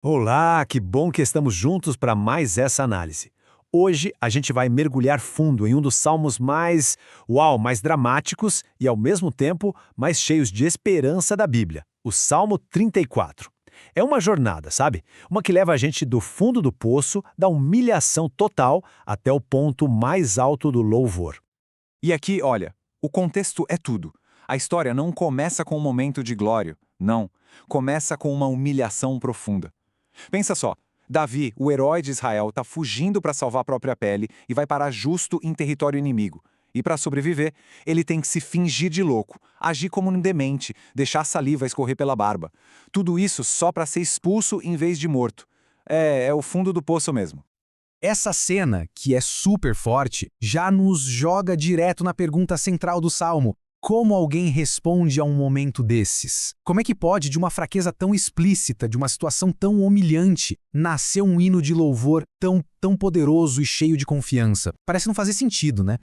Olá, que bom que estamos juntos para mais essa análise. Hoje a gente vai mergulhar fundo em um dos salmos mais dramáticos e ao mesmo tempo mais cheios de esperança da Bíblia, o Salmo 34. É uma jornada, sabe? Uma que leva a gente do fundo do poço, da humilhação total, até o ponto mais alto do louvor. E aqui, olha, o contexto é tudo. A história não começa com um momento de glória, não. Começa com uma humilhação profunda. Pensa só, Davi, o herói de Israel, está fugindo para salvar a própria pele e vai parar justo em território inimigo. E para sobreviver, ele tem que se fingir de louco, agir como um demente, deixar a saliva escorrer pela barba. Tudo isso só para ser expulso em vez de morto. É o fundo do poço mesmo. Essa cena, que é super forte, já nos joga direto na pergunta central do Salmo. Como alguém responde a um momento desses? Como é que pode, de uma fraqueza tão explícita, de uma situação tão humilhante, nascer um hino de louvor tão poderoso e cheio de confiança? Parece não fazer sentido, né?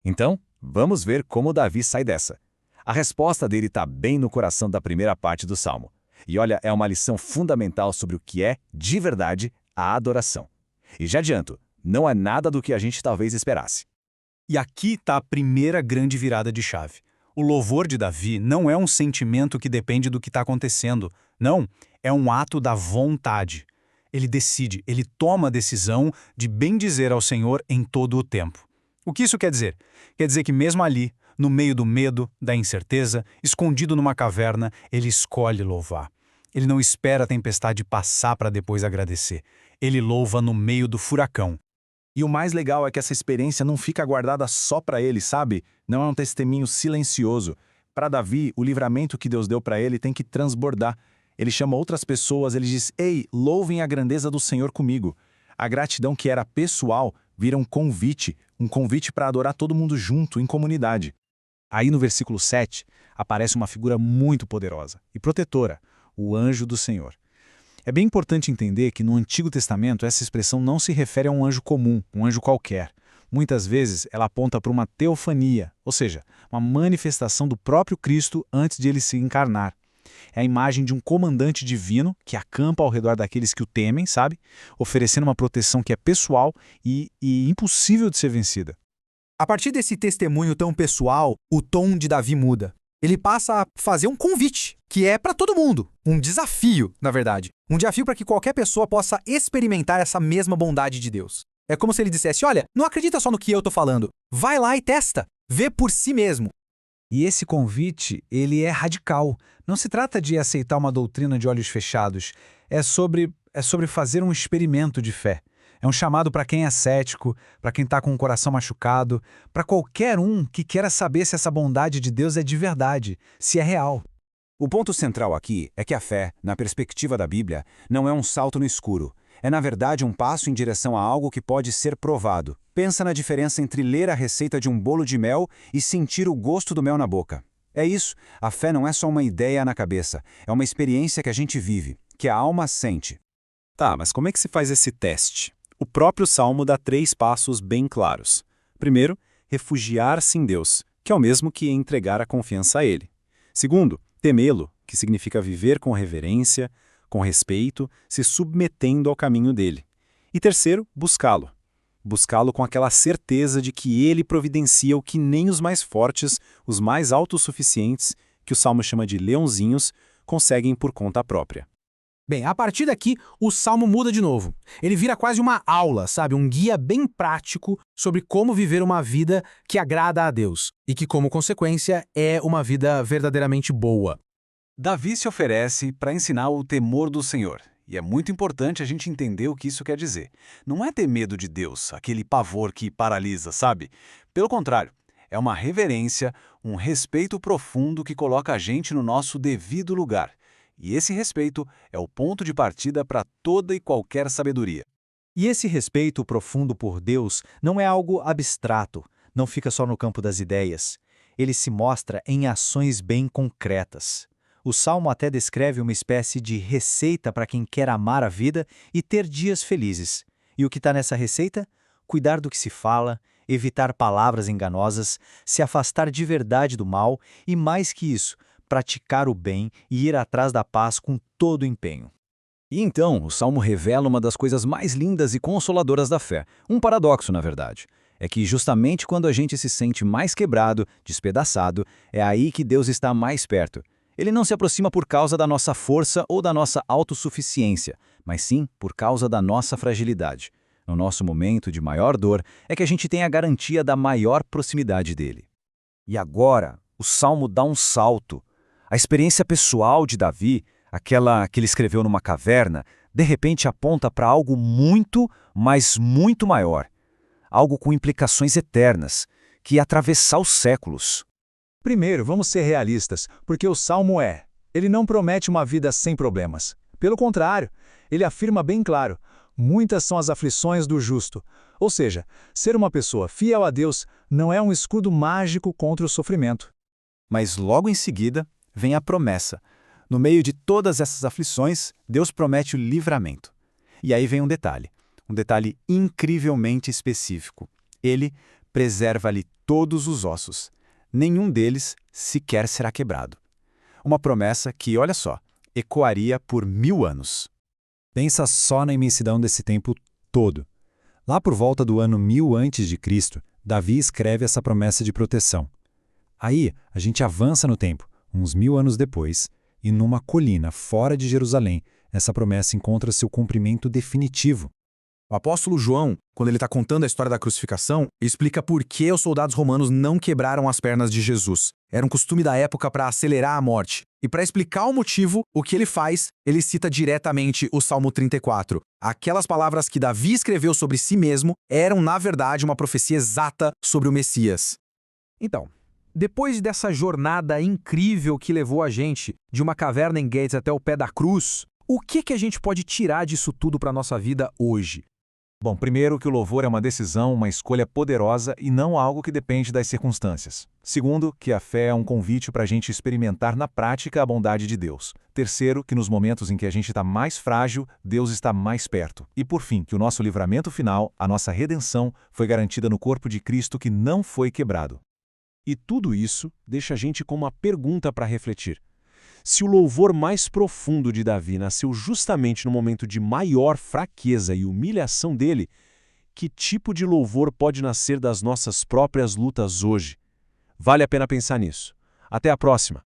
Então, vamos ver como Davi sai dessa. A resposta dele está bem no coração da primeira parte do Salmo. E olha, é uma lição fundamental sobre o que é, de verdade, a adoração. E já adianto, não é nada do que a gente talvez esperasse. E aqui está a primeira grande virada de chave. O louvor de Davi não é um sentimento que depende do que está acontecendo. Não, é um ato da vontade. Ele decide, ele toma a decisão de bendizer ao Senhor em todo o tempo. O que isso quer dizer? Quer dizer que mesmo ali, no meio do medo, da incerteza, escondido numa caverna, ele escolhe louvar. Ele não espera a tempestade passar para depois agradecer. Ele louva no meio do furacão. E o mais legal é que essa experiência não fica guardada só para ele, sabe? Não é um testemunho silencioso. Para Davi, o livramento que Deus deu para ele tem que transbordar. Ele chama outras pessoas, ele diz: "Ei, louvem a grandeza do Senhor comigo." A gratidão que era pessoal vira um convite para adorar todo mundo junto, em comunidade. Aí no versículo 7, aparece uma figura muito poderosa e protetora, o anjo do Senhor. É bem importante entender que no Antigo Testamento essa expressão não se refere a um anjo comum, um anjo qualquer. Muitas vezes ela aponta para uma teofania, ou seja, uma manifestação do próprio Cristo antes de ele se encarnar. É a imagem de um comandante divino que acampa ao redor daqueles que o temem, sabe? Oferecendo uma proteção que é pessoal e impossível de ser vencida. A partir desse testemunho tão pessoal, o tom de Davi muda. Ele passa a fazer um convite, que é para todo mundo. Um desafio, na verdade. Um desafio para que qualquer pessoa possa experimentar essa mesma bondade de Deus. É como se ele dissesse: olha, não acredita só no que eu tô falando. Vai lá e testa. Vê por si mesmo. E esse convite, ele é radical. Não se trata de aceitar uma doutrina de olhos fechados. É sobre fazer um experimento de fé. É um chamado para quem é cético, para quem está com o coração machucado, para qualquer um que queira saber se essa bondade de Deus é de verdade, se é real. O ponto central aqui é que a fé, na perspectiva da Bíblia, não é um salto no escuro. É, na verdade, um passo em direção a algo que pode ser provado. Pensa na diferença entre ler a receita de um bolo de mel e sentir o gosto do mel na boca. É isso, a fé não é só uma ideia na cabeça, é uma experiência que a gente vive, que a alma sente. Tá, mas como é que se faz esse teste? O próprio Salmo dá 3 passos bem claros. Primeiro, refugiar-se em Deus, que é o mesmo que entregar a confiança a Ele. Segundo, temê-lo, que significa viver com reverência, com respeito, se submetendo ao caminho dele. E terceiro, buscá-lo. Buscá-lo com aquela certeza de que ele providencia o que nem os mais fortes, os mais autossuficientes, que o Salmo chama de leãozinhos, conseguem por conta própria. Bem, a partir daqui, o Salmo muda de novo. Ele vira quase uma aula, sabe? Um guia bem prático sobre como viver uma vida que agrada a Deus e que, como consequência, é uma vida verdadeiramente boa. Davi se oferece para ensinar o temor do Senhor. E é muito importante a gente entender o que isso quer dizer. Não é ter medo de Deus, aquele pavor que paralisa, sabe? Pelo contrário, é uma reverência, um respeito profundo que coloca a gente no nosso devido lugar. E esse respeito é o ponto de partida para toda e qualquer sabedoria. E esse respeito profundo por Deus não é algo abstrato, não fica só no campo das ideias. Ele se mostra em ações bem concretas. O Salmo até descreve uma espécie de receita para quem quer amar a vida e ter dias felizes. E o que está nessa receita? Cuidar do que se fala, evitar palavras enganosas, se afastar de verdade do mal e, mais que isso, praticar o bem e ir atrás da paz com todo o empenho. E então, o Salmo revela uma das coisas mais lindas e consoladoras da fé. Um paradoxo, na verdade. É que justamente quando a gente se sente mais quebrado, despedaçado, é aí que Deus está mais perto. Ele não se aproxima por causa da nossa força ou da nossa autossuficiência, mas sim por causa da nossa fragilidade. No nosso momento de maior dor, é que a gente tem a garantia da maior proximidade dele. E agora, o Salmo dá um salto. A experiência pessoal de Davi, aquela que ele escreveu numa caverna, de repente aponta para algo muito, mas muito maior. Algo com implicações eternas, que ia atravessar os séculos. Primeiro, vamos ser realistas, porque o Salmo ele não promete uma vida sem problemas. Pelo contrário, ele afirma bem claro, muitas são as aflições do justo. Ou seja, ser uma pessoa fiel a Deus não é um escudo mágico contra o sofrimento. Mas logo em seguida vem a promessa. No meio de todas essas aflições, Deus promete o livramento. E aí vem um detalhe incrivelmente específico. Ele preserva-lhe todos os ossos. Nenhum deles sequer será quebrado. Uma promessa que, olha só, ecoaria por 1000 anos. Pensa só na imensidão desse tempo todo. Lá por volta do ano 1000 a.C., Davi escreve essa promessa de proteção. Aí, a gente avança no tempo, uns 1000 anos depois, e numa colina fora de Jerusalém, essa promessa encontra seu cumprimento definitivo. O apóstolo João, quando ele está contando a história da crucificação, explica por que os soldados romanos não quebraram as pernas de Jesus. Era um costume da época para acelerar a morte. E para explicar o motivo, o que ele faz, ele cita diretamente o Salmo 34. Aquelas palavras que Davi escreveu sobre si mesmo eram, na verdade, uma profecia exata sobre o Messias. Então, depois dessa jornada incrível que levou a gente de uma caverna em Gades até o pé da cruz, o que a gente pode tirar disso tudo para a nossa vida hoje? Bom, primeiro que o louvor é uma decisão, uma escolha poderosa e não algo que depende das circunstâncias. Segundo, que a fé é um convite para a gente experimentar na prática a bondade de Deus. Terceiro, que nos momentos em que a gente está mais frágil, Deus está mais perto. E por fim, que o nosso livramento final, a nossa redenção, foi garantida no corpo de Cristo que não foi quebrado. E tudo isso deixa a gente com uma pergunta para refletir. Se o louvor mais profundo de Davi nasceu justamente no momento de maior fraqueza e humilhação dele, que tipo de louvor pode nascer das nossas próprias lutas hoje? Vale a pena pensar nisso. Até a próxima!